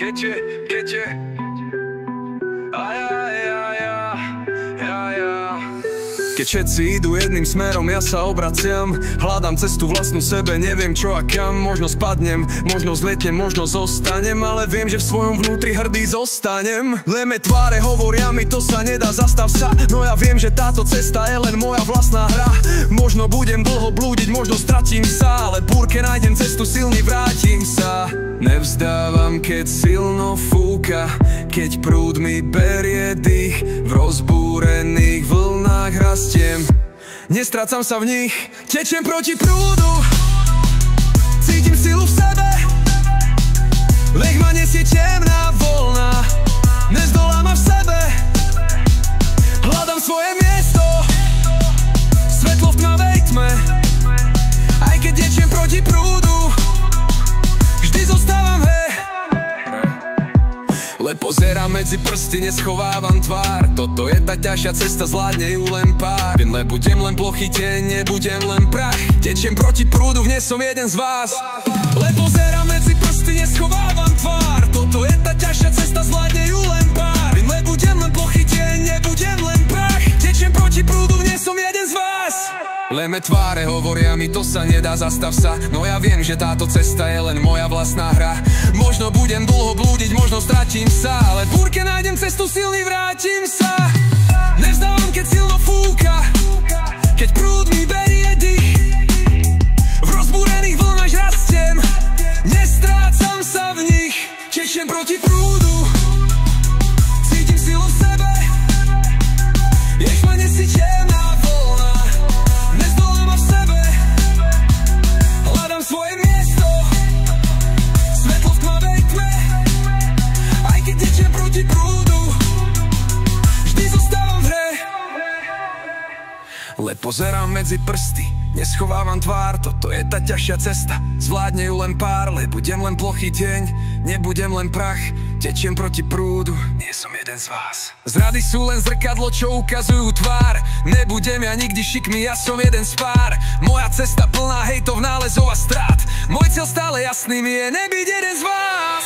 Kecie. Keď všetci idú jedným smerom, ja sa obraciam. Hľadám cestu vlastnú sebe, neviem čo a kam. Možno spadnem, možno zletnem, možno zostanem, ale viem, že v svojom vnútri hrdý zostanem. Leme tváre hovoria mi, to sa nedá, zastav sa. No ja viem, že táto cesta je len moja vlastná hra. Možno budem dlho blúdiť, možno stratím sa, ale búrke nájdem cestu, silný vrátim sa. Nevzdávam, keď silno fúka, keď prúd mi berie dých. V rozbúrených vlnách rastiem, nestrácam sa v nich, tečiem proti prúdu. Cítim silu v sebe, nech ma nesie temná voľna. Nezdolá ma v sebe, hľadám svoje miesto, svetlo v tmavej tme. Aj keď tečiem proti prúdu, vždy zostávam len pozerám medzi prsty, neschovávam tvár. Toto je tá ťažšia cesta, zvládne ju len pár. Viem, budem len plochý deň, nebudem len prach. Tečiem proti prúdu, vnes som jeden z vás. Len pozerám medzi prsty, neschovávam tvár. Toto je tá ťažšia cesta, zvládne ju len pár. Viem, budem len plochý deň, nebudem len prach. Tečiem proti prúdu, vnes som jeden z vás. Leme tváre hovoria mi, to sa nedá, zastav sa. No ja viem, že táto cesta je len moja vlastná hra. Možno budem dlho blúdiť, možno stratím sa, ale v búrke nájdem cestu, silný vrátim sa. Nevzdávam, keď silno fúka, keď prúd mi berie dých. V rozbúrených vlnách rastiem, nestrácam sa v nich. Tečiem proti prúdu, cítim silu v sebe, nech ma nesie temná voľna. Nezdolá ma v sebe, hľadám svoje miesto, svetlo v tmavej tme. Aj keď tečiem proti prúdu, vždy zostávam v hre. Len pozerám medzi prsty, neschovávam tvár. Toto je tá ťažšia cesta, zvládne ju len pár. Lebo budem len plochý deň, nebudem len prach. Tečiem proti prúdu, nie som jeden z vás. Zrady sú len zrkadlo, čo ukazujú tvár. Nebudem ja nikdy šikmý, ja som jeden z pár. Moja cesta plná hejtov, nálezov a strát. Môj cieľ stále jasný mi je nebyť jeden z vás.